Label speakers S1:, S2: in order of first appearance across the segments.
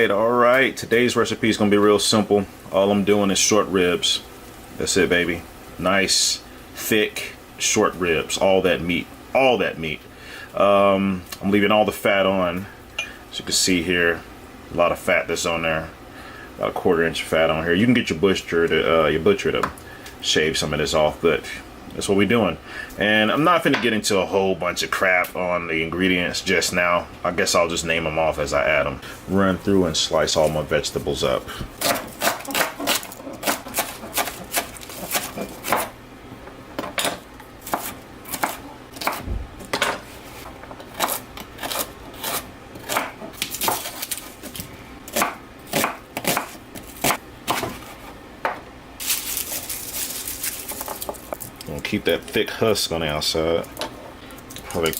S1: all right. Today's recipe is gonna be real simple. All I'm doing is short ribs. That's it, baby. Nice, thick, short ribs. All that meat. All that meat. I'm leaving all the fat on. As you can see here, a lot of fat that's on there. About a 1/4 inch of fat on here. You can get your butcher to shave some of this off, but that's what we're doing. And I'm not gonna get into a whole bunch of crap on the ingredients just now. I guess I'll just name them off as I add them. Run through and slice all my vegetables up. Keep that thick husk on the outside. Probably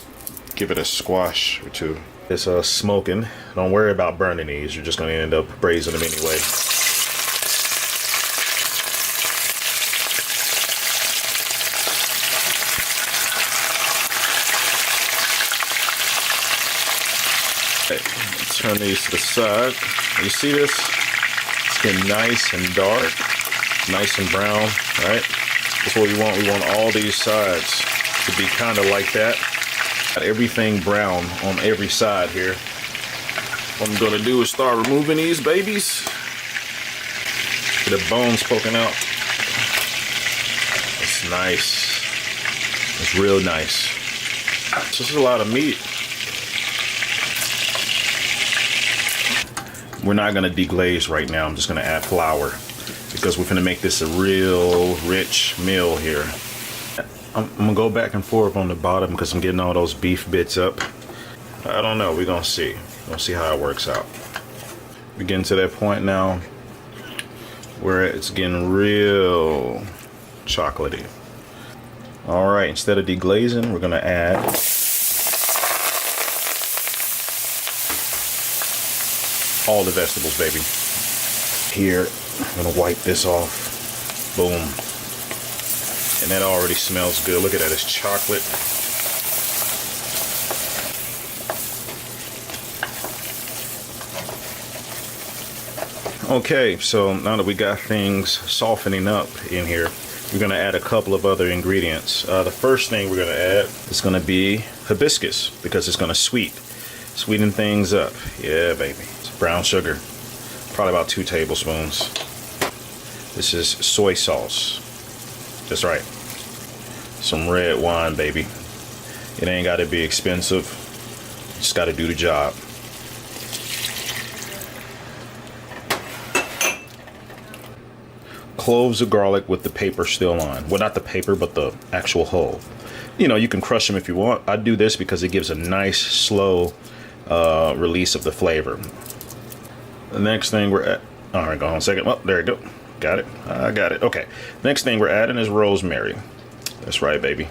S1: give it a squash or two. It's smoking. Don't worry about burning these. You're just going to end up braising them anyway. Okay, turn these to the side. You see this? It's getting nice and dark, nice and brown, right? That's what we want. We want all these sides to be kind of like that. Got everything brown on every side here. What I'm gonna do is start removing these babies. Get the bones poking out. It's nice. It's real nice. This is a lot of meat. We're not gonna deglaze right now. I'm just gonna add flour, because we're gonna make this a real rich meal here. I'm gonna go back and forth on the bottom because I'm getting all those beef bits up. I don't know, we're gonna see. We'll see how it works out. We're getting to that point now where it's getting real chocolatey. All right, instead of deglazing, we're gonna add all the vegetables, baby. Here, I'm gonna wipe this off. Boom. And that already smells good. Look at that, it's chocolate. Okay, so now that we got things softening up in here, we're gonna add a couple of other ingredients. The first thing we're gonna add is gonna be hibiscus, because it's gonna sweeten things up. Yeah, baby. It's brown sugar. Probably about 2 tablespoons. This is soy sauce. That's right. Some red wine, baby. It ain't gotta be expensive. Just gotta do the job. Cloves of garlic with the paper still on. Well, not the paper, but the actual hull. You know, you can crush them if you want. I do this because it gives a nice, slow release of the flavor. The next thing we're at, all right, go on a second. Well, there you go. Got it. I got it. Okay. Next thing we're adding is rosemary. That's right, baby.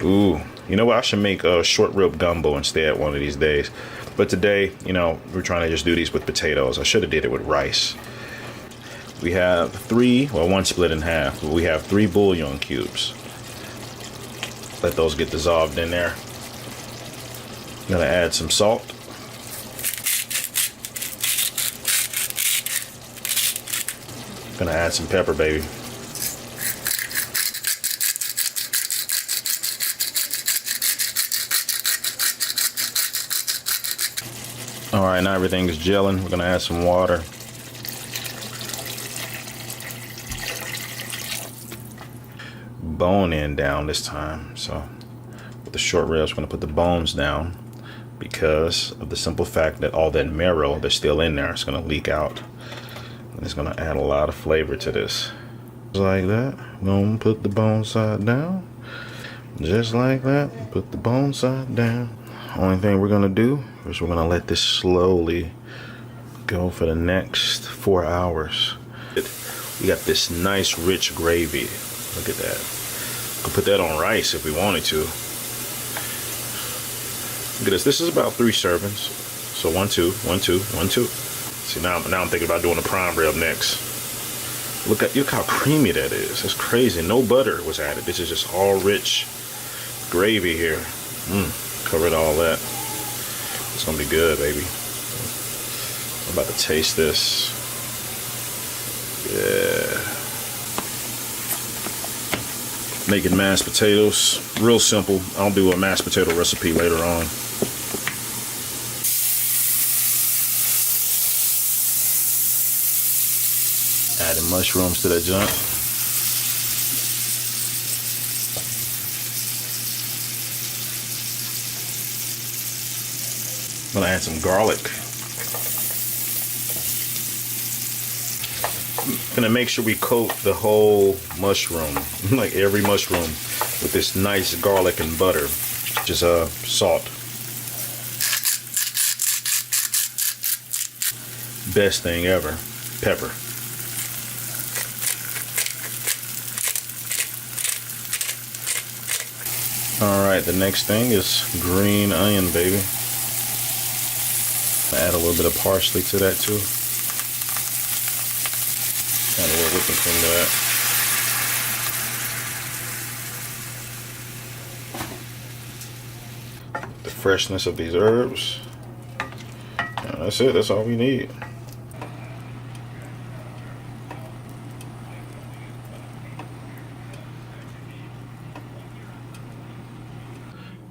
S1: Ooh, you know what? I should make a short rib gumbo instead one of these days. But today, you know, we're trying to just do these with potatoes. I should have did it with rice. We have 3, well, 1 split in half, but we have 3 bouillon cubes. Let those get dissolved in there. I'm gonna add some salt. Gonna add some pepper, baby. All right, now everything is gelling. We're gonna add some water. Bone in down this time. So with the short ribs, we're gonna put the bones down because of the simple fact that all that marrow that's still in there is gonna leak out. And it's gonna add a lot of flavor to this. Just like that. We're gonna put the bone side down. Just like that. Put the bone side down. Only thing we're gonna do is we're gonna let this slowly go for the next 4 hours. We got this nice rich gravy. Look at that. We could put that on rice if we wanted to. Look at this. This is about 3 servings. So 1, 2, 1, 2, 1, 2. See, now I'm thinking about doing a prime rib next. Look how creamy that is. That's crazy. No butter was added. This is just all rich gravy here. Covered all that. It's gonna be good, baby. About to taste this. Yeah. Making mashed potatoes. Real simple. I'll do a mashed potato recipe later on. Adding mushrooms to that junk. I'm gonna add some garlic. Gonna make sure we coat the whole mushroom, like every mushroom, with this nice garlic and butter, just salt. Best thing ever, pepper. All right, the next thing is green onion, baby. Add a little bit of parsley to that too. Add a little whipping cream to that. The freshness of these herbs. And that's it. That's all we need.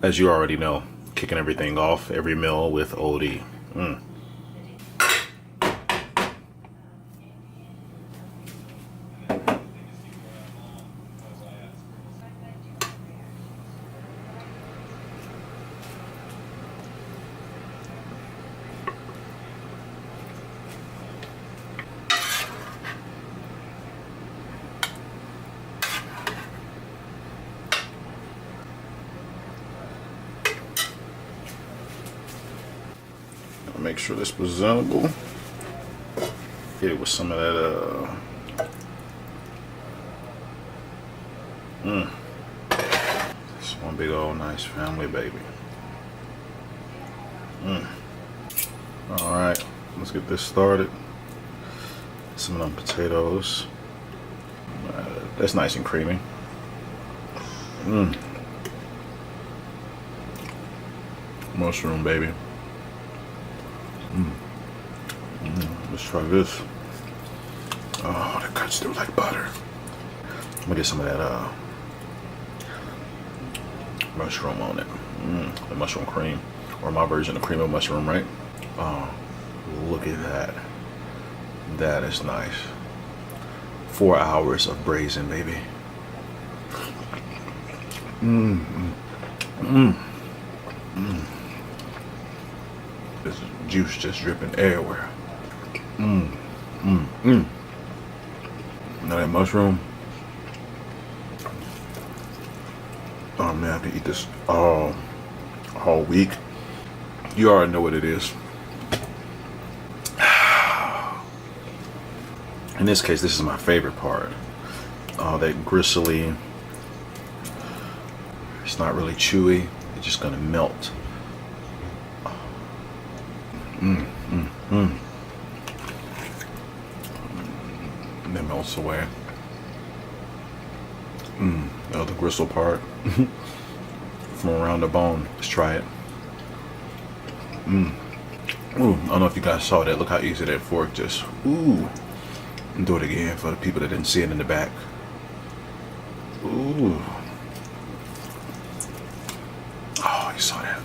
S1: As you already know, kicking everything off every meal with OD. Make sure this presentable. Hit it with some of that it's one big old nice family, baby. Alright, let's get this started. Some of them potatoes. That's nice and creamy. Mushroom, baby. Let's try this. Oh, that cuts through like butter. I'm gonna get some of that mushroom on it. The mushroom cream, or my version of cream of mushroom, right? Oh, look at that. That is nice. 4 hours of braising, baby. This juice just dripping everywhere. Now that mushroom. Oh man, I have to eat this all week. You already know what it is. In this case, this is my favorite part. All that gristly. It's not really chewy. It's just gonna melt. That melts away. The other gristle part from around the bone. Let's try it. Ooh, I don't know if you guys saw that. Look how easy that fork just. Ooh. Do it again for the people that didn't see it in the back. Ooh. Oh, you saw that.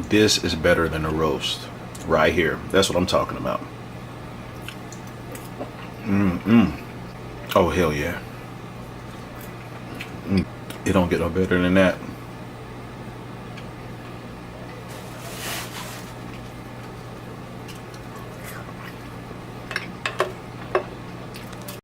S1: This is better than a roast. Right here. That's what I'm talking about. Oh, hell yeah. It don't get no better than that.